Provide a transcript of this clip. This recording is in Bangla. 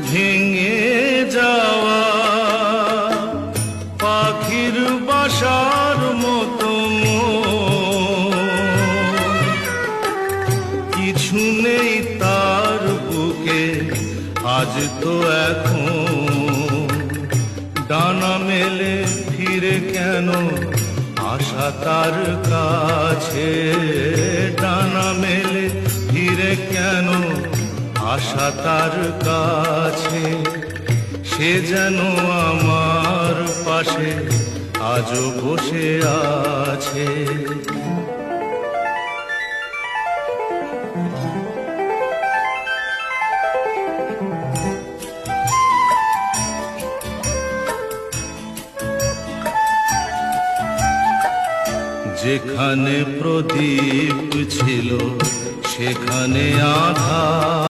ভেঙে যাওয়া পাখির বাসার মতো কিছু নেই তার বুকে আজ তো এখন ডানা মেলে ফিরে কেন আশা তার কাছে ডানা মেলে ফিরে কেন আশা তার কাছে সে যেন আমার পাশে আজও বসে আছে যেখানে প্রদীপ ছিল সেখানে আধার